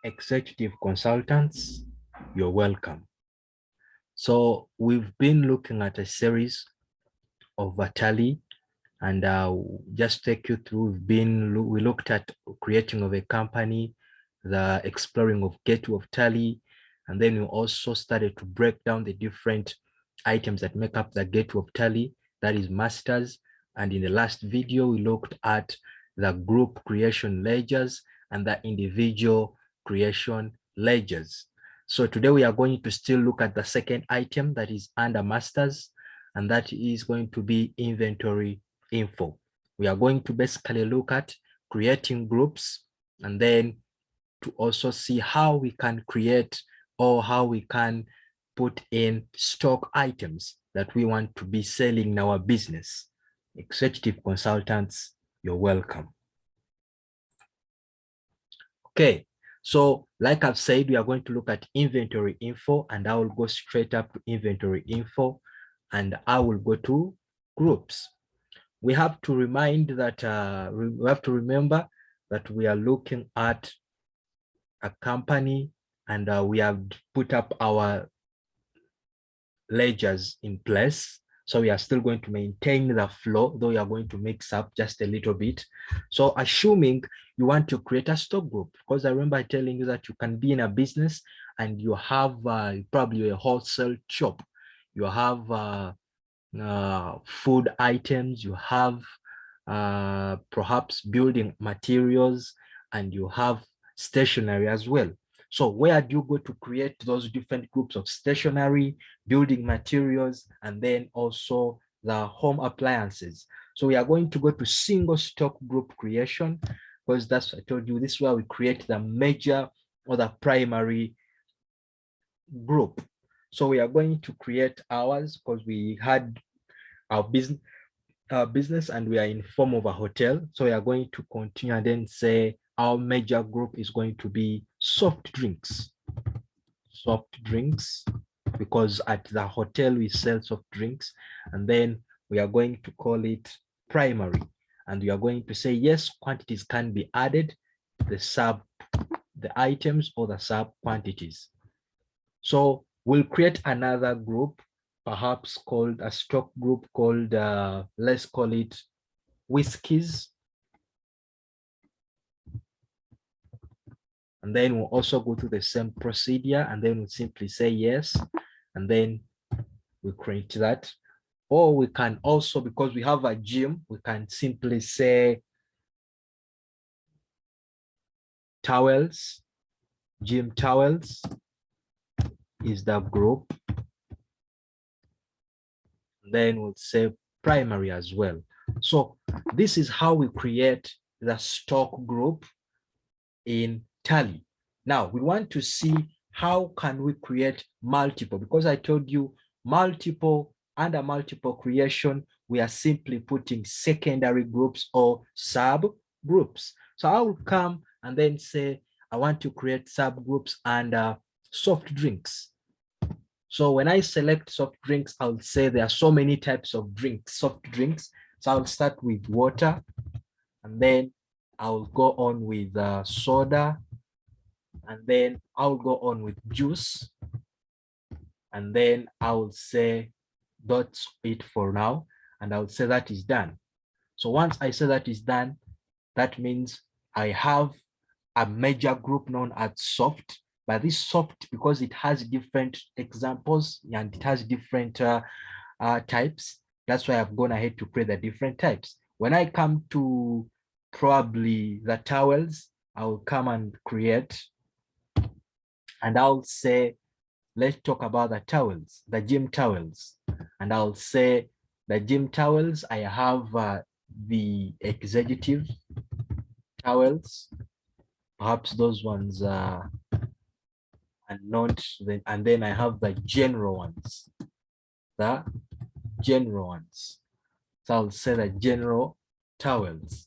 Executive consultants, you're welcome. So we've been looking at a series of Tally, and just take you through. We looked at creating of a company, the exploring of gateway of Tally, and then we also started to break down the different items that make up the gateway of Tally, that is masters. And in the last video, we looked at the group creation ledgers and the individual creation ledgers. So today we are going to still look at the second item that is under masters, and that is going to be inventory info. We are going to basically look at creating groups, and then to also see how we can create or how we can put in stock items that we want to be selling in our business. Executive consultants, you're welcome. Okay, so like I've said, we are going to look at inventory info, and I will go straight up to inventory info, and I will go to groups. We have to remind that we have to remember that we are looking at a company, and we have put up our ledgers in place. So we are still going to maintain the flow, though we are going to mix up just a little bit. So assuming you want to create a stock group, because I remember telling you that you can be in a business and you have probably a wholesale shop, you have food items, you have perhaps building materials, and you have stationery as well. So where do you go to create those different groups of stationery, building materials, and then also the home appliances? So we are going to go to single stock group creation, because that's what I told you, this is where we create the major or the primary group. So we are going to create ours because we had our business and we are in form of a hotel. So we are going to continue and then say our major group is going to be soft drinks. Soft drinks, because at the hotel we sell soft drinks, and then we are going to call it primary, and we are going to say yes, quantities can be added, the items or the sub quantities. So we'll create another group, perhaps called a stock group called, let's call it whiskeys. And then we'll also go through the same procedure, and then we'll simply say yes, and then we create that. Or we can also, because we have a gym, we can simply say towels, gym towels is the group. Then we'll say primary as well. So this is how we create the stock group in Tally. Now we want to see how can we create multiple, because I told you multiple, under multiple creation, we are simply putting secondary groups or subgroups. So I will come and then say, I want to create subgroups under soft drinks. So when I select soft drinks, I'll say there are so many types of drinks, soft drinks. So I'll start with water, and then I'll go on with soda, and then I'll go on with juice, and then I'll say that's it for now, and I'll say that is done. So once I say that is done, that means I have a major group known as soft. But this soft, because it has different examples and it has different types, that's why I've gone ahead to create the different types. When I come to probably the towels, I will come and create, and I'll say, let's talk about the towels, the gym towels. And I'll say the gym towels, I have the executive towels, perhaps those ones are not, and then I have the general ones, the general ones. So I'll say the general towels.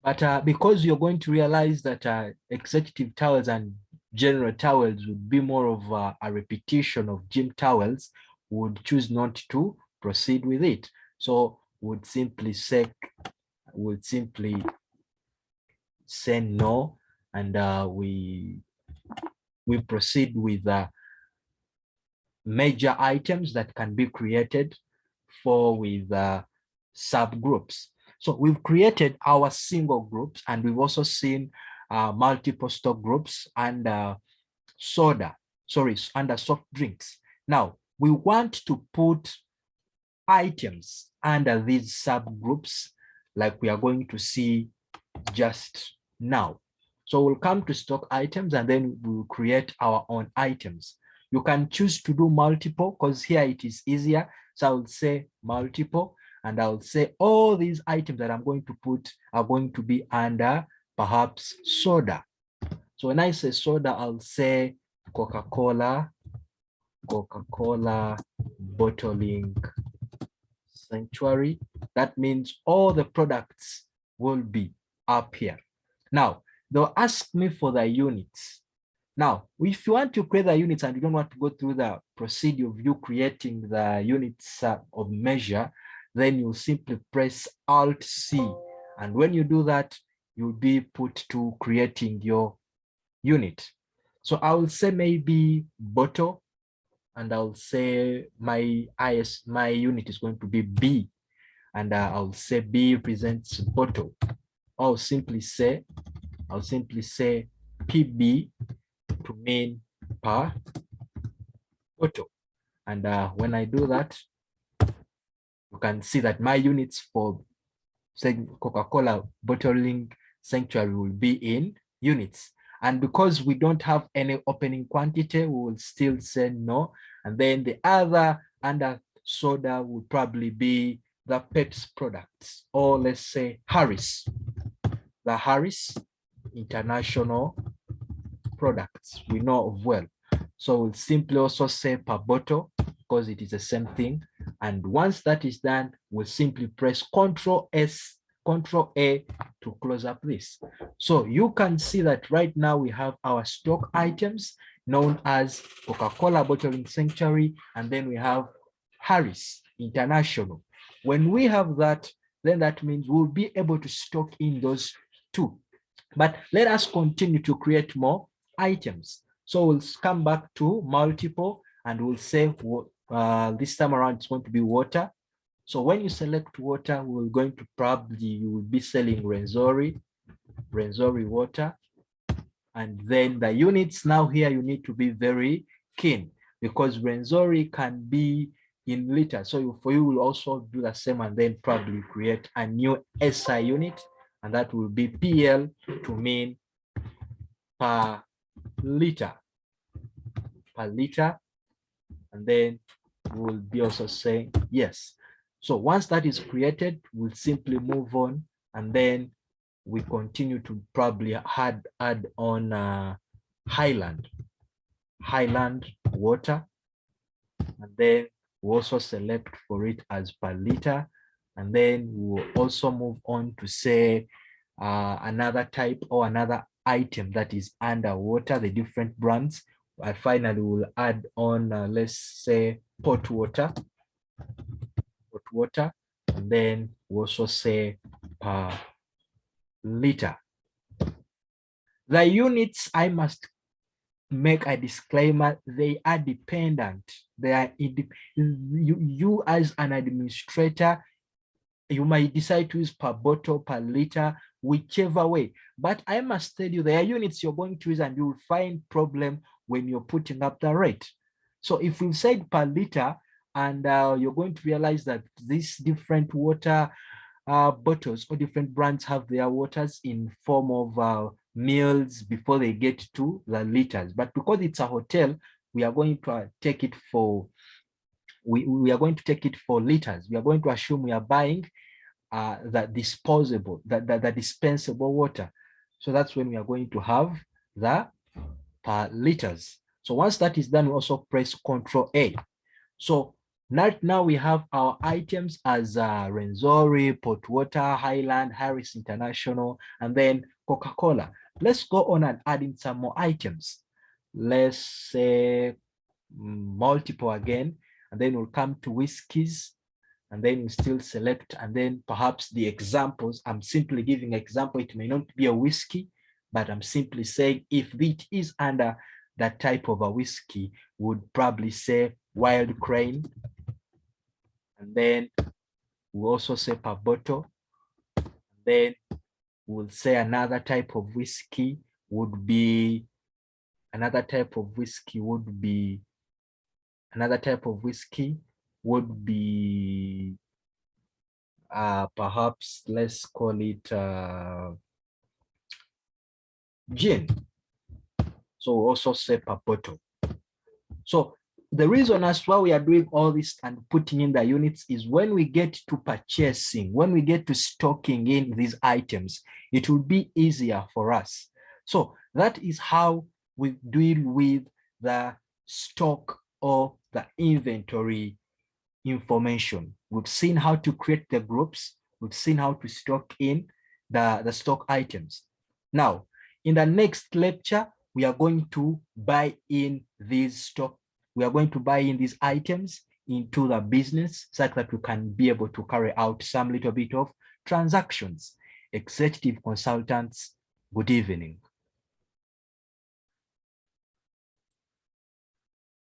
But because you're going to realize that executive towels and general towels would be more of a repetition of gym towels, would choose not to proceed with it. So would simply say no, and we proceed with major items that can be created for with subgroups. So we've created our single groups, and we've also seen multiple stock groups and under soft drinks. Now we want to put items under these subgroups like we are going to see just now. So we'll come to stock items and then we'll create our own items. You can choose to do multiple because here it is easier. So I will say multiple, and I'll say all these items that I'm going to put are going to be under perhaps soda. So when I say soda, I'll say Coca-Cola bottling sanctuary. That means all the products will be up here. Now, they'll ask me for the units. Now, if you want to create the units and you don't want to go through the procedure of you creating the units of measure, then you simply press Alt-C. And when you do that, you'll be put to creating your unit. So I will say maybe bottle, and I'll say my unit is going to be B, and I'll say B represents bottle. I'll simply say PB to mean per bottle. And when I do that, you can see that my units for say Coca-Cola bottling sanctuary will be in units. And because we don't have any opening quantity, we will still say no. And then the other under soda will probably be the Pepsi products, or let's say Harris, the Harris International products we know of well. So we'll simply also say per bottle because it is the same thing. And once that is done, we'll simply press Control A to close up this. So you can see that right now we have our stock items known as Coca-Cola Bottling Sanctuary, and then we have Harris International. When we have that, then that means we'll be able to stock in those two. But let us continue to create more items. So we'll come back to multiple, and we'll say this time around it's going to be water. So when you select water, we're going to you will be selling Renzori water. And then the units now here, you need to be very keen because Renzori can be in liters. So for you, will also do the same and then probably create a new SI unit, and that will be PL to mean per liter. And then we'll be also saying yes. So once that is created, we'll simply move on, and then we continue to probably add on Highland water, and then we'll also select for it as per liter, and then we'll also move on to say another type or another item that is underwater, the different brands. And finally, we'll add on, let's say, pot water, and then we'll also say per liter. The units, I must make a disclaimer, they are dependent. They are you as an administrator, you might decide to use per bottle, per liter, whichever way. But I must tell you, there are units you're going to use and you'll find problem when you're putting up the rate. So if we've said per liter, and you're going to realize that these different water bottles or different brands have their waters in form of meals before they get to the liters. But because it's a hotel, we are going to take it for we are going to take it for liters. We are going to assume we are buying the disposable, the dispensable water. So that's when we are going to have the per liters. So once that is done, we also press Control A. So now we have our items as Renzori, Pot Water, Highland, Harris International, and then Coca-Cola. Let's go on and add in some more items. Let's say multiple again, and then we'll come to whiskeys, and then we still select, and then perhaps the examples. I'm simply giving an example. It may not be a whiskey, but I'm simply saying if it is under that type of a whiskey, would probably say Wild Crane. And then we'll also say per bottle. Then we'll say another type of whiskey would be perhaps let's call it gin. So we'll also say per bottle. So the reason as why we are doing all this and putting in the units is when we get to purchasing, when we get to stocking in these items, it will be easier for us. So that is how we deal with the stock or the inventory information. We've seen how to create the groups. We've seen how to stock in the stock items. Now, in the next lecture, we are going to buy in these stock. We are going to buy in these items into the business such that we can be able to carry out some little bit of transactions. Executive consultants, good evening.